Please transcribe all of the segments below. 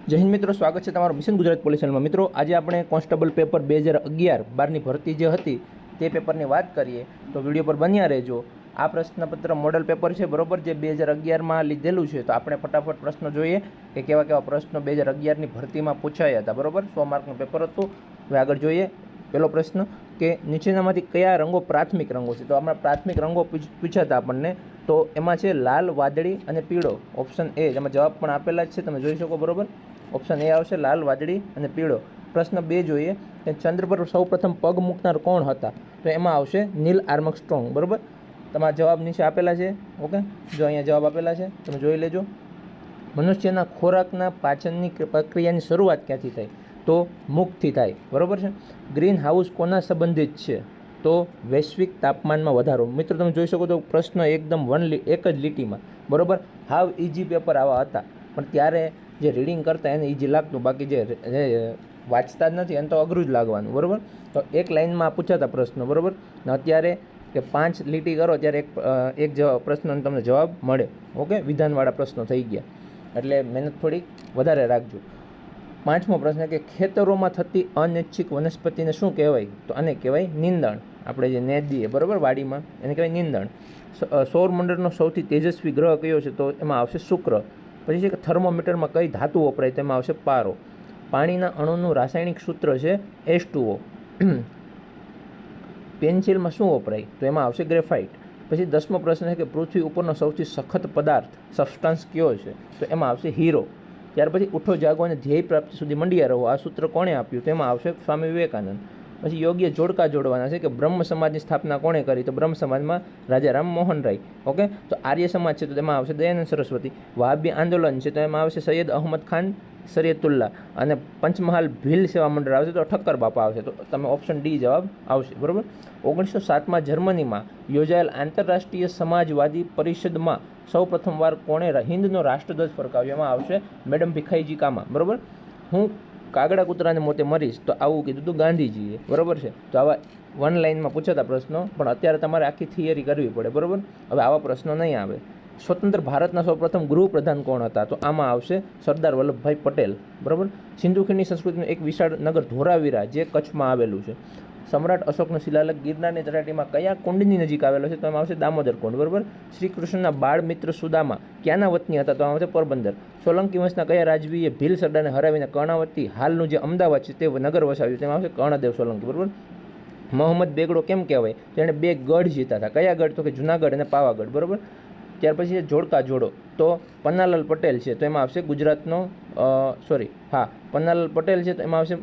જય હિન્દ મિત્રો, સ્વાગત છે તમારું મિશન ગુજરાત પોલીસ ચેનલમાં। મિત્રો, આજે આપણે કોન્સ્ટેબલ પેપર 2011 12ની ભરતી જે હતી તે પેપરની વાત કરીએ, તો વિડીયો પર બન્યા રહેજો। આ પ્રશ્નપત્ર મોડલ પેપર છે, બરોબર, જે 2011માં લીધેલું છે। તો આપણે ફટાફટ પ્રશ્નો જોઈએ કે કેવા કેવા પ્રશ્નો 2011ની ભરતીમાં પૂછાયા હતા, બરોબર। 100 માર્કનું પેપર હતું। હવે આગળ જોઈએ। પહેલો પ્રશ્ન કે નીચેનામાંથી કયા રંગો પ્રાથમિક રંગો છે? તો આપણા પ્રાથમિક રંગો પૂછાતા આપણને, તો એમાં છે લાલ, વાદળી અને પીળો। ઓપ્શન એ, એમાં જવાબ પણ આપેલા જ છે, તમે જોઈ શકો, બરોબર। ઓપ્શન એ આવશે, લાલ, વાદળી અને પીળો। પ્રશ્ન 2 જોઈએ કે ચંદ્ર પર સૌપ્રથમ પગ મૂકનાર કોણ હતા? તો એમાં આવશે નીલ આર્મસ્ટ્રોંગ, બરોબર। તમારા જવાબ નીચે આપેલા છે, ઓકે, જો અહીંયા જવાબ આપેલા છે, તમે જોઈ લેજો। મનુષ્યના ખોરાકના પાચનની પ્રક્રિયાની શરૂઆત ક્યાંથી થાય? તો મુખથી થાય, બરોબર છે। ગ્રીન હાઉસ કોના સંબંધિત છે? તો વૈશ્વિક તાપમાનમાં વધારો। મિત્રો, તમે જોઈ શકો તો પ્રશ્ન એકદમ એક જ લીટીમાં, બરોબર। હાવ ઇઝી પેપર આવા હતા, પણ ત્યારે જે રીડિંગ કરતા એને ઇઝી લાગતું, બાકી જે વાંચતા જ નથી એને તો અઘરું જ લાગવાનું, બરોબર। તો એક લાઇનમાં પૂછાતા પ્રશ્નો, બરોબર, ને અત્યારે કે 5 લીટી કરો ત્યારે એક પ્રશ્નનો તમને જવાબ મળે, ઓકે। વિધાનવાળા પ્રશ્નો થઈ ગયા, એટલે મહેનત થોડીક વધારે રાખજો। 5મો પ્રશ્ન કે ખેતરોમાં થતી અનૈચ્છિક વનસ્પતિને શું કહેવાય? તો આને કહેવાય નીંદણ। આપણે જે નેદ દઈએ, બરોબર, વાડીમાં, એને કહેવાય નીંદણ। સૌરમંડળનો સૌથી તેજસ્વી ગ્રહ કયો છે? તો એમાં આવશે શુક્ર। પછી છે કે થર્મોમીટરમાં કઈ ધાતુ વપરાય? તો એમાં આવશે પારો। પાણીના અણુનું રાસાયણિક સૂત્ર છે H2O। પેન્સિલમાં શું વપરાય? તો એમાં આવશે ગ્રેફાઇટ। પછી 10મો પ્રશ્ન છે કે પૃથ્વી ઉપરનો સૌથી સખત પદાર્થ સબસ્ટન્સ કયો છે? તો એમાં આવશે હીરો। ત્યાર પછી ઉઠો જાગો અને ધ્યેય પ્રાપ્તિ સુધી મંડ્યા રહો, આ સૂત્ર કોણે આપ્યું? તો એમાં આવશે સ્વામી વિવેકાનંદ। પછી યોગ્ય જોડકા જોડવાના છે કે બ્રહ્મ સમાજની સ્થાપના કોણે કરી? તો બ્રહ્મ સમાજમાં રાજા રામ મોહન રાય, ઓકે। તો આર્ય સમાજ છે, તો તેમાં આવશે દયાનંદ સરસ્વતી। વહાબી આંદોલન છે, તો એમાં આવશે સૈયદ અહમદ ખાન શરીયતુલ્લાહ। અને પંચમહાલ ભીલ સેવા મંડળ આવશે, તો ઠક્કર બાપા આવશે। તો તમે ઓપ્શન ડી જવાબ આવશે, બરાબર। 1907માં જર્મનીમાં યોજાયેલ આંતરરાષ્ટ્રીય સમાજવાદી પરિષદમાં સૌ પ્રથમવાર કોણે હિન્દનો રાષ્ટ્રધ્વજ ફરકાવ્યો? એમાં આવશે મેડમ ભીખાઈજી કામા, બરાબર। હું કાગડા કૂતરાને મોતે મરીશ, તો આવું કીધું હતું ગાંધીજીએ, બરાબર છે। તો આવા વન લાઇનમાં પૂછાતા પ્રશ્નો, પણ અત્યારે તમારે આખી થિયરી કરવી પડે, બરાબર। હવે આવા પ્રશ્નો નહીં આવે। સ્વતંત્ર ભારતના સૌપ્રથમ ગૃહપ્રધાન કોણ હતા? તો આમાં આવશે સરદાર વલ્લભભાઈ પટેલ, બરાબર। સિંધુ ખીણની સંસ્કૃતિનું એક વિશાળ નગર ધોળાવીરા, જે કચ્છમાં આવેલું છે। સમ્રાટ અશોકનો શિલાલેખ ગિરનારની તળેટીમાં કયા કુંડની નજીક આવેલો છે? તો એમાં આવશે દામોદર કુંડ, બરાબર। શ્રી કૃષ્ણના બાળ મિત્ર સુદામા ક્યાંના વતની હતા? તો આમાં આવશે પોરબંદર। સોલંકી વંશના કયા રાજવીએ ભીલ સરદારને હરાવીને કર્ણાવતી, હાલનું જે અમદાવાદ છે, તે નગર વસાવ્યું? તેમાં આવશે કર્ણદેવ સોલંકી, બરાબર। મોહમ્મદ બેગડો કેમ કહેવાય? તો એણે 2 ગઢ જીતા હતા। કયા ગઢ? તો કે જુનાગઢ અને પાવાગઢ, બરાબર। ત્યાર પછી જોડકા જોડો, તો પન્નાલાલ પટેલ છે, તો એમાં આવશે ગુજરાતનો પન્નાલાલ પટેલ છે, તો એમાં આવશે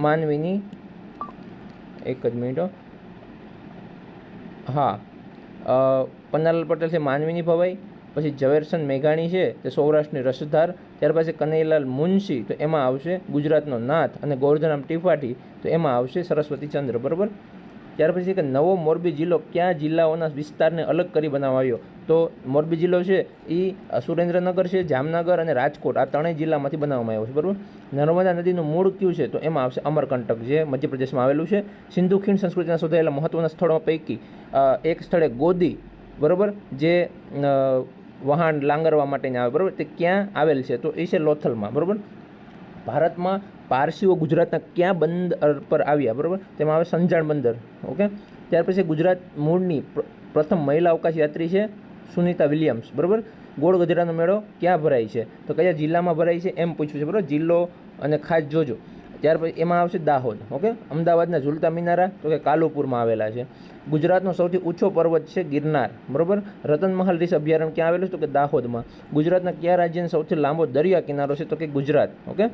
માનવીની, એક જ મિનિટ, પન્નાલાલ પટેલ છે માનવીની ભવાઈ। પછી ઝવેરચંદ મેઘાણી છે, તે સૌરાષ્ટ્રની રસધાર। ત્યાર પછી કનૈયાલાલ મુનશી, તો એમાં આવશે ગુજરાતનો નાથ। અને ગોરધરામ ત્રિપાઠી, તો એમાં આવશે સરસ્વતીચંદ્ર, બરાબર। ત્યાર પછી કે નવો મોરબી જિલ્લો કયા જિલ્લાઓના વિસ્તારને અલગ કરી બનાવાયો? તો મોરબી જિલ્લો છે એ સુરેન્દ્રનગર છે, જામનગર અને રાજકોટ, આ 3 જિલ્લામાંથી બનાવવામાં આવ્યો છે, બરાબર। નર્મદા નદીનું મૂળ કયું છે? તો એમાં આવશે અમરકંટક, જે મધ્યપ્રદેશમાં આવેલું છે। સિંધુ ખીણ સંસ્કૃતિના શોધાયેલા મહત્ત્વના સ્થળો પૈકી એક સ્થળે ગોદી, બરાબર, જે વહાણ લાંગરવા માટેને આવે, બરાબર, તે ક્યાં આવેલ છે? તો એ છે લોથલમાં, બરાબર। ભારતમાં પારસીઓ ગુજરાતના ક્યાં બંદર પર આવ્યા? બરાબર, તેમાં આવે સંજાણ બંદર, ઓકે। ત્યાર પછી ગુજરાત મૂળની પ્રથમ મહિલા અવકાશ યાત્રી છે સુનિતા વિલિયમ્સ, બરાબર। ગોળ ગજરાનો મેળો ક્યાં ભરાય છે? તો કયા જિલ્લામાં ભરાય છે એમ પૂછ્યું છે, બરાબર, જિલ્લો અને ખાસ જોજો। ત્યાર પછી એમાં આવશે દાહોદ, ઓકે। અમદાવાદના ઝૂલતા મિનારા, તો કે કાલુપુરમાં આવેલા છે। ગુજરાતનો સૌથી ઊંચો પર્વત છે ગિરનાર, બરાબર। રતનમહાલ રીંછ અભયારણ્ય ક્યાં આવેલું છે? તો કે દાહોદમાં। ગુજરાતના કયા રાજ્યનો સૌથી લાંબો દરિયા કિનારો છે? તો કે ગુજરાત, ઓકે।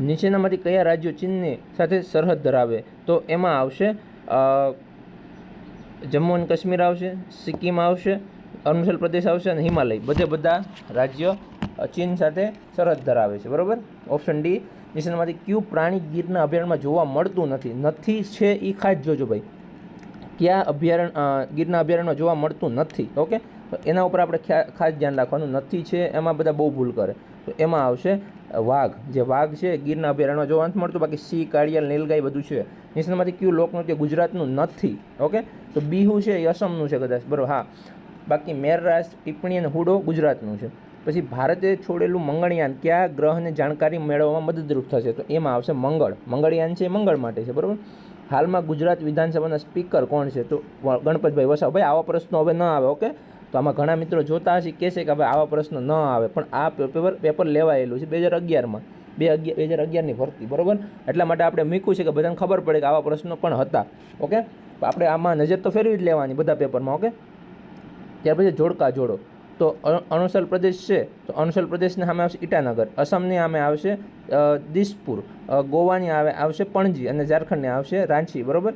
નીચેનામાંથી કયા રાજ્યો ચીનની સાથે સરહદ ધરાવે? તો એમાં આવશે જમ્મુ અને કાશ્મીર આવશે, સિક્કિમ આવશે, અરુણાચલ પ્રદેશ આવશે અને હિમાલય, બધા રાજ્યો ચીન સાથે સરહદ ધરાવે છે, બરાબર। Option D. નીચેનામાંથી કયું પ્રાણી ગીરના અભયારણ્યમાં જોવા મળતું નથી છે? એ ખાસ જોજો ભાઈ, કયા ગીરના અભયારણ્યમાં જોવા મળતું નથી, ઓકે। તો એના ઉપર આપણે ખાસ ધ્યાન રાખવાનું, નથી છે એમાં બધા બહુ ભૂલ કરે। તો એમાં આવશે વાઘ, જે વાઘ છે ગીરના અભયારણ્યમાં જોવા નથી મળતું, બાકી સિંહ, કાળિયાલ, નીલગાય બધું છે। નીચેનામાંથી કયું લોકનૃત્ય ગુજરાતનું નથી? ઓકે, તો બિહુ છે એ અસમનું છે કદાચ, બરાબર, બાકી મેરરાસ, ટિપ્પણી અને હુડો ગુજરાતનું છે। પછી ભારતે છોડેલું મંગળયાન કયા ગ્રહને જાણકારી મેળવવામાં મદદરૂપ થશે? તો એમાં આવશે મંગળયાન છે એ મંગળ માટે છે, બરાબર. હાલમાં ગુજરાત વિધાનસભાના સ્પીકર કોણ છે? તો ગણપતભાઈ વસાવા. ભાઈ આવા પ્રશ્નો હવે ન આવે, ઓકે. તો આમાં ઘણા મિત્રો જોતા હશે, કહેશે કે ભાઈ આવા પ્રશ્નો ન આવે, પણ આ પેપર લેવાયેલું છે 2011માં, 2011ની ભરતી, બરાબર. એટલા માટે આપણે મૂક્યું છે કે બધાને ખબર પડે કે આવા પ્રશ્નો પણ હતા, ઓકે. આપણે આમાં નજર તો ફેરવી જ લેવાની બધા પેપરમાં, ઓકે. ત્યાર પછી જોડકા જોડો. તો અરુણાચલ પ્રદેશ છે, તો અરુણાચલ પ્રદેશની સામે આવશે ઈટાનગર, અસમની સામે આવશે દિસપુર, ગોવાની આવશે પણજી અને ઝારખંડની આવશે રાંચી, બરાબર.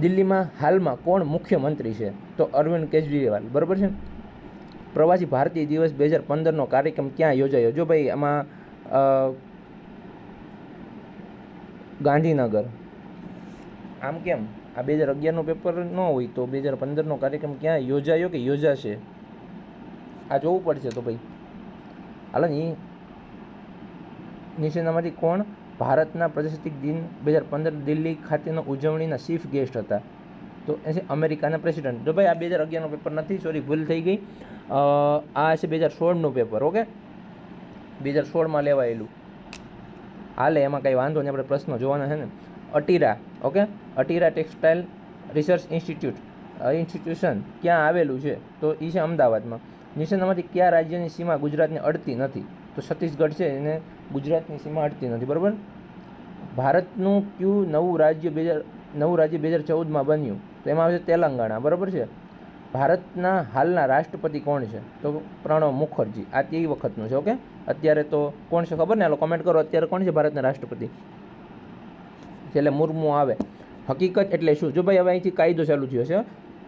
દિલ્હીમાં હાલમાં કોણ મુખ્યમંત્રી છે? તો અરવિંદ કેજરીવાલ, બરાબર છે. પ્રવાસી ભારતીય દિવસ 2015નો કાર્યક્રમ ક્યાં યોજાયો? જો ભાઈ આમાં ગાંધીનગર. આમ કેમ? આ 2011નું પેપર ન હોય તો 2015નો કાર્યક્રમ ક્યાં યોજાયો કે યોજાશે? આ જોવું પડશે. તો ભાઈ હાલો ને, નીચેનામાંથી કોણ ભારતના પ્રજાસત્તાક દિન 2015 દિલ્હી ખાતેનો ઉજવણીના ચીફ ગેસ્ટ હતા? તો એ છે અમેરિકાના પ્રેસિડેન્ટ. જો ભાઈ આ 2011નું પેપર નથી, સોરી ભૂલ થઈ ગઈ. આ છે 2016નું પેપર, ઓકે. 2016માં લેવાયેલું. હાલે એમાં કંઈ વાંધો નહીં, આપણે પ્રશ્નો જોવાના છે ને. ATIRA, okay. ATIRA textile research institution ક્યાં આવેલું છે? તો એ છે અમદાવાદમાં. નીચેનામાંથી કયા રાજ્યની સીમા ગુજરાતને અડતી નથી? તો છત્તીસગઢ છે, એને ગુજરાતની સીમા અડતી નથી, બરાબર. ભારતનું કયું નવું રાજ્ય 2014માં બન્યું? તો એમાં આવશે તેલંગાણા, બરાબર છે. ભારતના હાલના રાષ્ટ્રપતિ કોણ છે? તો પ્રણવ મુખર્જી. આ તે વખતનું છે, ઓકે. અત્યારે તો કોણ છે ખબર ને? હાલો કમેન્ટ કરો, અત્યારે કોણ છે ભારતના રાષ્ટ્રપતિ? એટલે મુર્મુ આવે. હકીકત એટલે શું? જો ભાઈ હવે અહીંથી કાયદો ચાલુ થયો છે.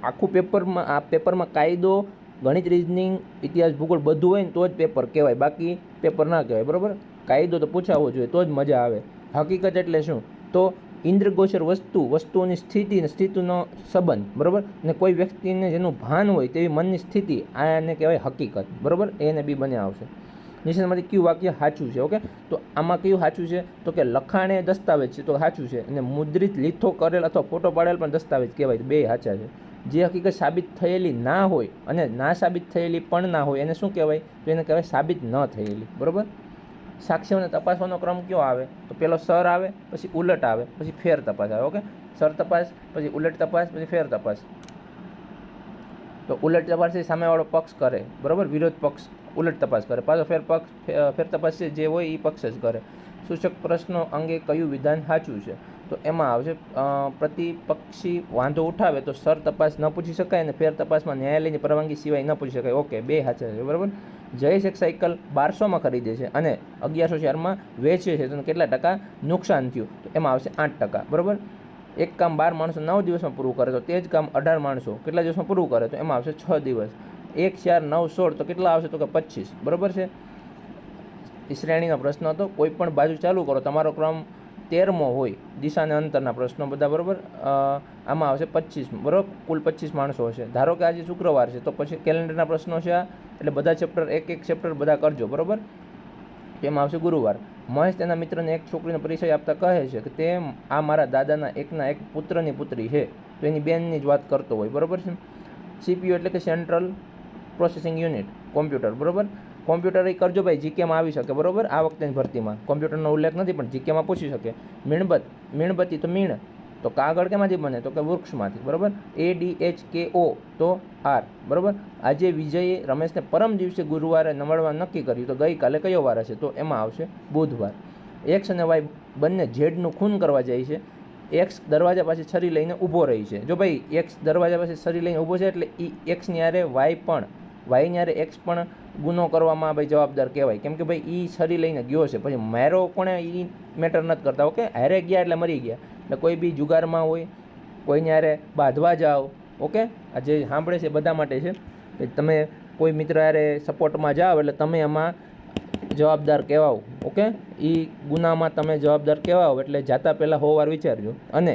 આખું પેપરમાં, આ પેપરમાં કાયદો, ગણિત, રીઝનિંગ, ઇતિહાસ, ભૂગોળ બધું હોય ને તો જ પેપર કહેવાય, બાકી પેપર ના કહેવાય, બરાબર. કાયદો તો પૂછાવવો જોઈએ તો જ મજા આવે. હકીકત એટલે શું? તો ઇન્દ્રગોચર વસ્તુઓની સ્થિતિ અને સ્થિતિનો સંબંધ, બરાબર. ને કોઈ વ્યક્તિને જેનું ભાન હોય તેવી મનની સ્થિતિ, આને કહેવાય હકીકત, બરાબર. એ ને બી બને આવશે. નીચેનામાંથી કયું વાક્ય સાચું છે? ઓકે. તો આમાં કયું સાચું છે? તો કે લખાણે દસ્તાવેજ છે, તો સાચું છે. અને મુદ્રિત, લીથો કરેલ અથવા ફોટો પાડેલ પણ દસ્તાવેજ કહેવાય, બે સાચા છે. જે હકીકત સાબિત થયેલી ના હોય અને ના સાબિત થયેલી પણ ના હોય એને શું કહેવાય? તો એને કહેવાય સાબિત ન થયેલી, બરાબર. સાક્ષીઓને તપાસવાનો ક્રમ કયો આવે? તો પહેલો સર આવે, પછી ઉલટ આવે, પછી ફેર તપાસ આવે, ઓકે. સર તપાસ, પછી ઉલટ તપાસ, પછી ફેર તપાસ. તો ઉલટ તપાસ એ સામેવાળો પક્ષ કરે, બરાબર. વિરોધ પક્ષ ઉલટ તપાસ કરે. પાછો ફેર તપાસ છે જે હોય એ પક્ષ જ કરે. સૂચક પ્રશ્નો અંગે કયું વિધાન સાચું છે? તો એમાં આવશે પ્રતિપક્ષી વાંધો ઉઠાવે તો સર તપાસ ન પૂછી શકાય અને ફેર તપાસમાં ન્યાયાલયની પરવાનગી સિવાય ન પૂછી શકાય, ઓકે. બે સાચા છે, બરાબર. જયેશ એક સાયકલ 1200માં ખરીદે છે અને 1104માં વેચે છે, તો કેટલા ટકા નુકસાન થયું? તો એમાં આવશે 8%, બરાબર. એક કામ 12 માણસો 9 દિવસમાં પૂરું કરે તો તે જ કામ 18 માણસો કેટલા દિવસમાં પૂરું કરે? તો એમાં આવશે 6 દિવસ. 1, 4, 9, 16 તો કેટલા આવશે? તો કે 25, બરાબર છે. એ શ્રેણીનો પ્રશ્ન હતો. કોઈ પણ બાજુ ચાલુ કરો, તમારો ક્રમ 13મો હોય, દિશા અને અંતરના પ્રશ્નો બધા, બરાબર. આમાં આવશે 25, બરાબર. કુલ 25 માણસો હશે. ધારો કે આજે શુક્રવાર છે તો પછી કેલેન્ડરના પ્રશ્નો છે આ, એટલે બધા ચેપ્ટર એક ચેપ્ટર બધા કરજો, બરાબર. તેમાં આવશે ગુરુવાર. મહેશ તેના મિત્રને એક છોકરીનો પરિચય આપતા કહે છે કે તે આ મારા દાદાના એક પુત્રની પુત્રી છે, તો એની બેનની જ વાત કરતો હોય, બરાબર છે. સીપીયુ એટલે કે સેન્ટ્રલ પ્રોસેસિંગ યુનિટ, કોમ્પ્યુટર, બરાબર. કોમ્પ્યુટર એ કરજો ભાઈ, જીકેમાં આવી શકે, બરાબર. આ વખતેની ભરતીમાં કોમ્પ્યુટરનો ઉલ્લેખ નથી પણ જીકેમાં પૂછી શકે. મીણબત્તી તો મીણ તો કાગળ કેમાંથી બને? તો કે વૃક્ષમાંથી, બરાબર. ADHKO તો આર, બરાબર. આજે વિજયે રમેશને પરમ દિવસે ગુરુવારે મળવા નક્કી કર્યું, તો ગઈકાલે કયો વાર હશે? તો એમાં આવશે બુધવાર. એક્સ અને વાય બંને ઝેડનું ખૂન કરવા જાય છે. એક્સ દરવાજા પાસે છરી લઈને ઊભો રહી છે. જો ભાઈ એક્સ દરવાજા પાસે છરી લઈને ઊભો છે એટલે એ એક્સની હારે વાયની હારે એક્સ પણ ગુનો કરવામાં ભાઈ જવાબદાર કહેવાય, કેમ કે ભાઈ એ છરી લઈને ગયો છે. પછી મારો કોણે એ મેટર નથી કરતા, ઓકે. હારે ગયા એટલે મરી ગયા. એટલે કોઈ બી જુગારમાં હોય, કોઈને હારે બાંધવા જાઓ, ઓકે. આ જે સાંભળે છે બધા માટે છે કે તમે કોઈ મિત્ર હારે સપોર્ટમાં જાઓ એટલે તમે એમાં જવાબદાર કહેવાઓ, ઓકે. એ ગુનામાં તમે જવાબદાર કહેવાઓ એટલે જાતા પહેલાં 100 વાર વિચારજો. અને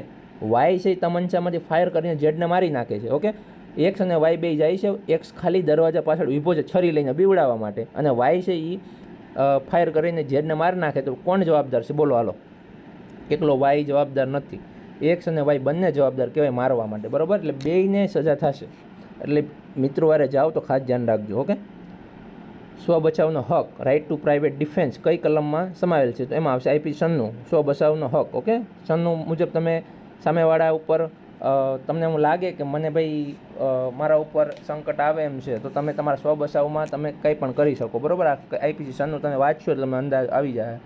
વાય છે એ તમંચામાંથી ફાયર કરીને જેડને મારી નાખે છે, ઓકે. એક્સ અને વાય બે જાય છે. એક્સ ખાલી દરવાજા પાછળ ઊભો છે છરી લઈને બીવડાવવા માટે, અને વાય છે એ ફાયર કરીને જેડને મારી નાખે, તો કોણ જવાબદાર છે? બોલો હાલો. એકલો વાય જવાબદાર નથી, એક્સ અને વાય બંને જવાબદાર કહેવાય મારવા માટે, બરાબર. એટલે બેયને સજા થશે. એટલે મિત્રો વારે જાઓ તો ખાસ ધ્યાન રાખજો, ઓકે. સ્વ બચાવનો હક, રાઇટ ટુ પ્રાઇવેટ ડિફેન્સ કઈ કલમમાં સમાવેલ છે? તો એમાં આવશે આઈપીસી 96 સ્વ બચાવનો હક. ઓકે, 96 મુજબ તમે સામેવાળા ઉપર તમને એવું લાગે કે મને ભાઈ મારા ઉપર સંકટ આવે એમ છે, તો તમે તમારા સ્વ બચાવમાં તમે કંઈ પણ કરી શકો. બરાબર, આ આઈપીસી 96 તમે વાંચશો એટલે તમે અંદાજ આવી જાય.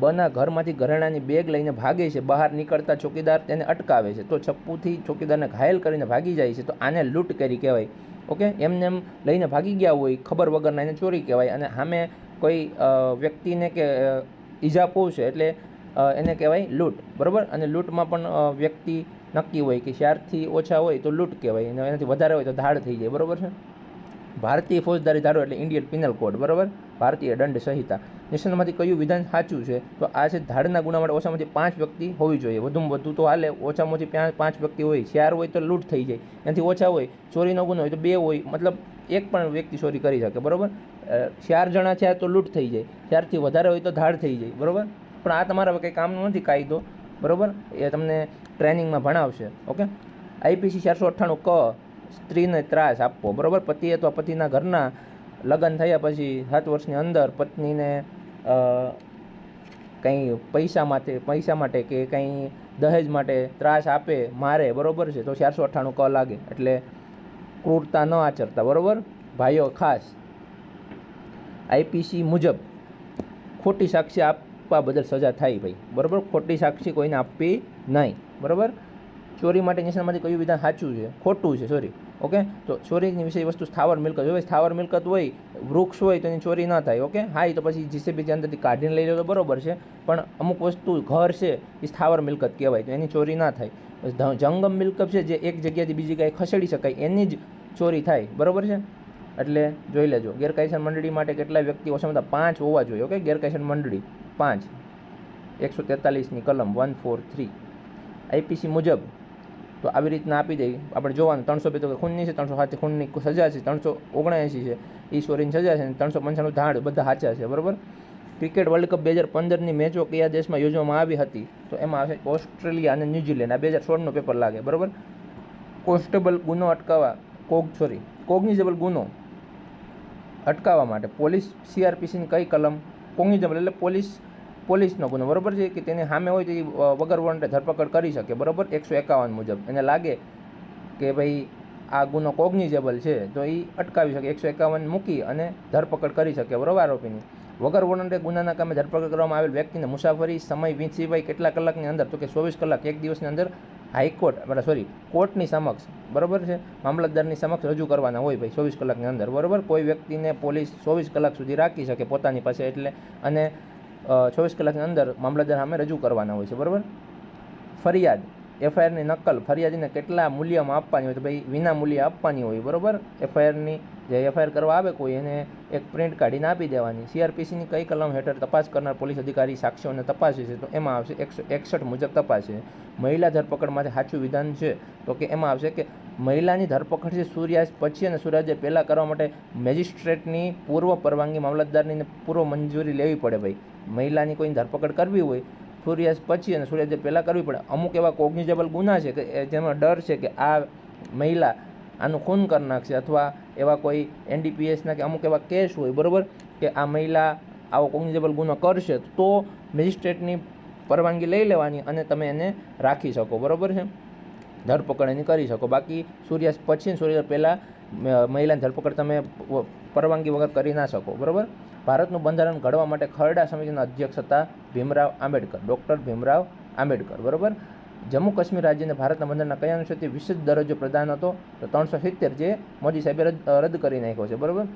બના ઘરમાંથી ઘરેણાની બેગ લઈને ભાગે છે. બહાર નીકળતા ચોકીદાર તેને અટકાવે છે, તો ચપ્પુથી ચોકીદારને ઘાયલ કરીને ભાગી જાય છે, તો આને લૂંટ કરી કહેવાય. ઓકે, એમને એમ લઈને ભાગી ગયા હોય ખબર વગરના, એને ચોરી કહેવાય. અને સામે કોઈ વ્યક્તિને કે ઈજા પહોંચે એટલે એને કહેવાય લૂંટ. બરાબર, અને લૂંટમાં પણ વ્યક્તિ નક્કી હોય કે 4થી ઓછા હોય તો લૂંટ કહેવાય, અને એનાથી વધારે હોય તો ધાડ થઈ જાય. બરાબર છે. ભારતીય ફોજદારી ધારો એટલે ઇન્ડિયન પિનલ કોડ. બરાબર, ભારતીય દંડ સંહિતા. નિષ્ણાતમાંથી કયું વિધાન સાચું છે? તો આ છે ધાડના ગુના માટે ઓછામાંથી 5 વ્યક્તિ હોવી જોઈએ. વધુમાં વધુ તો હાલે, ઓછામાં ઓછી 5 વ્યક્તિ હોય. 4 હોય તો લૂંટ થઈ જાય, એનાથી ઓછા હોય ચોરીનો ગુનો હોય તો 2 હોય, મતલબ એક પણ વ્યક્તિ ચોરી કરી શકે. બરાબર, 4 જણા છે તો લૂંટ થઈ જાય, 4થી વધારે હોય તો ધાડ થઈ જાય. બરાબર, પણ આ તમારા કંઈ કામનો નથી કાયદો. બરાબર, એ તમને ટ્રેનિંગમાં ભણાવશે. ઓકે, આઈપીસી 498 ક સ્ત્રીને ત્રાસ આપવો. બરાબર, પતિ અથવા પતિના ઘરના લગ્ન થયા પછી 7 વર્ષની અંદર પત્નીને કંઈ પૈસા માટે કે કંઈ દહેજ માટે ત્રાસ આપે, મારે. બરાબર છે, તો 498 ક લાગે. એટલે ક્રૂરતા ન આચરતા. બરાબર ભાઈઓ, ખાસ આઈપીસી મુજબ ખોટી સાક્ષી આપવા બદલ સજા થાય ભાઈ. બરાબર, ખોટી સાક્ષી કોઈને આપવી નહીં. બરાબર, ચોરી માટે નિશાનમાંથી કયું વિધાન સાચું છે? ખોટું છે, સોરી. ઓકે, તો ચોરીની વિષય વસ્તુ સ્થાવર મિલકત હોય. સ્થાવર મિલકત હોય, વૃક્ષ હોય તો એની ચોરી ના થાય. ઓકે, હા, એ તો પછી જીસીબી અંદરથી કાઢીને લઈ લો તો બરાબર છે, પણ અમુક વસ્તુ ઘર છે એ સ્થાવર મિલકત કહેવાય, તો એની ચોરી ના થાય. જંગમ મિલકત છે જે એક જગ્યાથી બીજી જગ્યાએ ખસેડી શકાય, એની જ ચોરી થાય. બરાબર છે, એટલે જોઈ લેજો. ગેરકાયદેસર મંડળી માટે કેટલા વ્યક્તિ? ઓછામાં ઓછા 5 હોવા જોઈએ. ઓકે, ગેરકાયદેસર મંડળી 5, 143ની કલમ 143 આઈપીસી મુજબ. તો આવી રીતના આપી દઈ આપણે જોવાનું. 302 તો ખૂનની છે, 307 ખૂનની સજા છે, 379 છે એ ચોરીની સજા છે, 395 ધાડ, બધા સાચા છે. બરાબર, ક્રિકેટ વર્લ્ડ કપ 2015ની મેચો કયા દેશમાં યોજવામાં આવી હતી? તો એમાં આવશે ઓસ્ટ્રેલિયા અને ન્યૂઝીલેન્ડ. આ 2016નું પેપર લાગે. બરાબર, કોન્સ્ટેબલ ગુનો અટકાવવા કોગ્નિઝેબલ ગુનો અટકાવવા માટે પોલીસ સીઆરપીસીની કઈ કલમ? કોગ્નિઝેબલ એટલે પોલીસનો ગુનો. બરાબર છે, કે તેની સામે હોય તો એ વગર વોરંટે ધરપકડ કરી શકે. બરાબર, 151 મુજબ એને લાગે કે ભાઈ આ ગુનો કોગ્નિઝેબલ છે તો એ અટકાવી શકે. 151 મૂકી અને ધરપકડ કરી શકે. બરાબર, આરોપીની. વગર વોરંટે ગુનાના કામે ધરપકડ કરવામાં આવેલ વ્યક્તિને મુસાફરી સમય સિવાય કેટલા કલાકની અંદર? તો કે 24 કલાક, એક દિવસની અંદર કોર્ટની સમક્ષ. બરાબર છે, મામલતદારની સમક્ષ રજૂ કરવાના હોય ભાઈ 24 કલાકની અંદર. બરાબર, કોઈ વ્યક્તિને પોલીસ 24 કલાક સુધી રાખી શકે પોતાની પાસે, એટલે અને 24 કલાકની અંદર મામલતદાર સામે રજૂ કરવાના હોય છે. બરાબર, ફરિયાદ એફઆઈઆરની નકલ ફરિયાદીને કેટલા મૂલ્યમાં આપવાની હોય? તો ભાઈ વિના મૂલ્ય આપવાની હોય. બરાબર, એફઆઈઆરની જે એફઆઈઆર કરવા આવે કોઈ, એને એક પ્રિન્ટ કાઢીને આપી દેવાની. સીઆરપીસીની કઈ કલમ હેઠળ તપાસ કરનાર પોલીસ અધિકારી સાક્ષીઓને તપાસે છે? તો એમાં આવશે 161 મુજબ તપાસે. મહિલા ધરપકડ માટે સાચું વિધાન છે? તો કે એમાં આવશે કે મહિલાની ધરપકડ છે સૂર્યાસ્ત પછી અને સૂર્યોદય પહેલાં કરવા માટે મેજિસ્ટ્રેટની પૂર્વ પરવાનગી, મામલતદારની પૂર્વ મંજૂરી લેવી પડે. ભાઈ, મહિલાની કોઈની ધરપકડ કરવી હોય સૂર્યાસ્ત પછી અને સૂર્યોદય પહેલાં કરવી પડે. અમુક એવા કોગ્નિઝેબલ ગુના છે કે જેમાં ડર છે કે આ મહિલા આનું ખૂન કરી નાખશે, અથવા એવા કોઈ એનડીપીએસના કે અમુક એવા કેસ હોય. બરાબર, કે આ મહિલા આવો કોગ્નિઝેબલ ગુનો કરશે તો મેજિસ્ટ્રેટની પરવાનગી લઈ લેવાની અને તમે એને રાખી શકો. બરાબર છે, ધરપકડ એની કરી શકો. બાકી સૂર્યાસ્ત પછી સૂર્યોદય પહેલાં મહિલાની ધરપકડ તમે પરવાનગી વગર કરી ના શકો. બરાબર, ભારતનું બંધારણ ઘડવા માટે ખરડા સમિતિના અધ્યક્ષ હતા ભીમરાવ આંબેડકર, ડૉક્ટર ભીમરાવ આંબેડકર. બરાબર, જમ્મુ કાશ્મીર રાજ્યને ભારતના બંધારણના કયા અનુચ્છેદથી વિશેષ દરજ્જો પ્રદાન હતો? તો 370, જે મોદી સાહેબે રદ કરી નાખ્યો છે. બરાબર,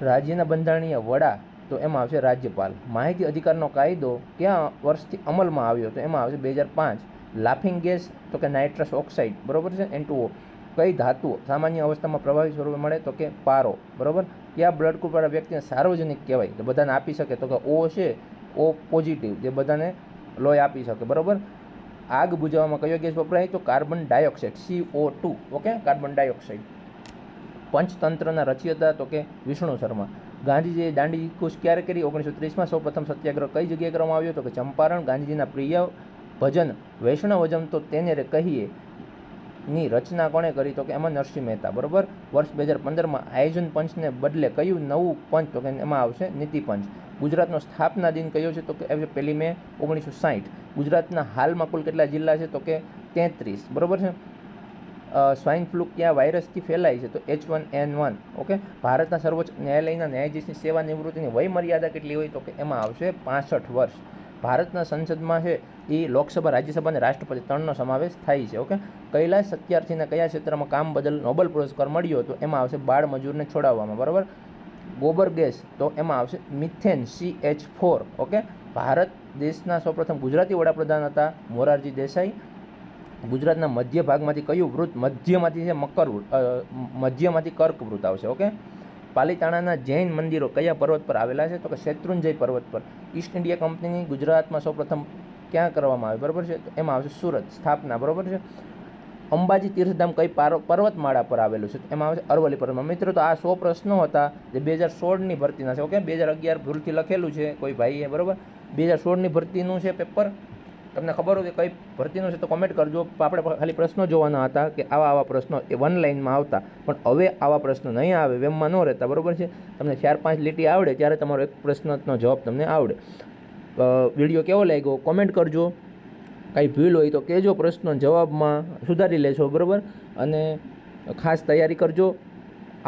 રાજ્યના બંધારણીય વડા, તો એમાં આવશે રાજ્યપાલ. માહિતી અધિકારનો કાયદો કયા વર્ષથી અમલમાં આવ્યો? તો એમાં આવશે 2005. લાફિંગ ગેસ, તો કે નાઇટ્રસ ઓક્સાઇડ. બરાબર છે, N2O. કઈ ધાતુ સામાન્ય અવસ્થામાં પ્રભાવી સ્વરૂપે મળે? તો કે પારો. બરાબર, કયા બ્લડ ગ્રુપવાળા વ્યક્તિને સાર્વજનિક કહેવાય? તો બધાને આપી શકે. તો કે O છે, O પોઝિટિવ, જે બધાને લોહી આપી શકે. બરાબર, આગ બુઝાવવામાં કયો ગેસ વપરાય? તો carbon dioxide, CO2. Okay, carbon dioxide. પંચતંત્રના રચયિતા? તો કે વિષ્ણુ શર્મા. ગાંધીજીએ દાંડી કૂચ ક્યારે કરી? 1930માં. સૌપ્રથમ સત્યાગ્રહ કઈ જગ્યાએ કરવામાં આવ્યો? તો કે ચંપારણ. ગાંધીજીના પ્રિય ભજન વૈષ્ણવજન તો તેને રે કહીએ ની રચના કોણે કરી? તો કે એમાં નરસિંહ મહેતા, બરોબર. વર્ષ 2015માં આયોજન પંચને બદલે કયું નવું પંચ? તો કે એમાં આવશે નીતિ પંચ. ગુજરાતનો સ્થાપના દિન કયો છે? તો કે 1 મે 1960. ગુજરાતના હાલમાં કુલ કેટલા જિલ્લા છે? તો કે 33, બરોબર છે. સ્વાઇન ફ્લૂ કયા વાયરસથી ફેલાય છે? તો H1N1. ઓકે. ભારતના સર્વોચ્ચ ન્યાયાલયના ન્યાયાધીશની સેવા નિવૃત્તિની વય મર્યાદા કેટલી હોય? તો કે એમાં આવશે 65 વર્ષ. ભારતના સંસદમાં છે એ લોકસભા, રાજ્યસભા અને રાષ્ટ્રપતિ 3નો સમાવેશ થાય છે. ઓકે. કૈલાશ સત્યાર્થીને કયા ક્ષેત્રમાં કામ બદલ નોબેલ પુરસ્કાર મળ્યો? તો એમાં આવશે બાળ મજૂરને છોડાવવામાં, બરાબર. ગોબર ગેસ, તો એમાં આવશે મિથેન, CH4. ઓકે. ભારત દેશના સૌપ્રથમ ગુજરાતી વડાપ્રધાન હતા મોરારજી દેસાઈ. ગુજરાતના મધ્ય ભાગમાંથી કયું વૃત્ત? મધ્યમાંથી છે મધ્યમાંથી કર્કવૃત્ત આવશે. ઓકે. પાલિતાણાના જૈન મંદિરો કયા પર્વત પર આવેલા છે? તો કે શેત્રુંજય પર્વત પર. ઈસ્ટ ઇન્ડિયા કંપનીની ગુજરાતમાં સૌપ્રથમ ક્યાં કરવામાં આવી? બરાબર છે. તો એમાં આવશે સુરત, સ્થાપના, બરાબર છે. અંબાજી તીર્થધામ કઈ પર્વતમાળા પર આવેલું છે? તો એમાં આવશે અરવલ્લી પર્વતમાળા. મિત્રો, તો આ 100 પ્રશ્નો હતા જે 2016ની ભરતીના છે. ઓકે. 2011 ભૂલથી લખેલું છે કોઈ ભાઈએ, બરાબર. 2016ની ભરતીનું છે પેપર. તમને ખબર હોય કે કઈ ભરતીનું છે તો કોમેન્ટ કરજો. આપણે ખાલી પ્રશ્નો જોવાના હતા કે આવા પ્રશ્નો એ 1 લાઇનમાં આવતા, પણ હવે આવા પ્રશ્નો નહીં આવે, વેમમાં ન રહેતા, બરાબર છે. તમને 4-5 લીટી આવડે ત્યારે તમારો એક પ્રશ્નનો જવાબ તમને આવડે. વિડીયો કેવો લાગ્યો કોમેન્ટ કરજો. કાંઈ ભૂલ હોય તો કહેજો, પ્રશ્નો જવાબમાં સુધારી લેશો, બરાબર. અને ખાસ તૈયારી કરજો.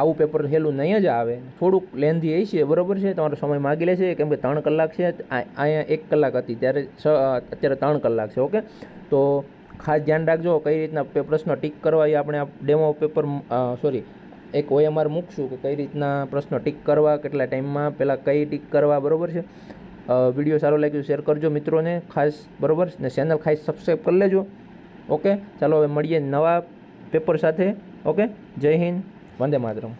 આવું પેપર સહેલું નહીં જ આવે, થોડુંક લેન્ધી હશે, બરાબર છે. તમારો સમય માગી લેશે, કેમ કે 3 કલાક છે. અહીંયા 1 કલાક હતી ત્યારે અત્યારે 3 કલાક છે. ઓકે. તો ખાસ ધ્યાન રાખજો કઈ રીતના પ્રશ્નો ટીક કરવા એ આપણે ડેમો પેપર એક OMR મૂકશું કે કઈ રીતના પ્રશ્નો ટીક કરવા, કેટલા ટાઈમમાં, પહેલાં કઈ ટીક કરવા, બરાબર છે. વિડીયો સારો લાગ્યો શેર કરજો મિત્રોને ખાસ, બરાબર. ને ચેનલ ખાસ સબસ્ક્રાઈબ કરી લેજો. ઓકે. ચાલો હવે મળીએ નવા પેપર સાથે. ઓકે. જય હિન્દ, વંદે માતરમ.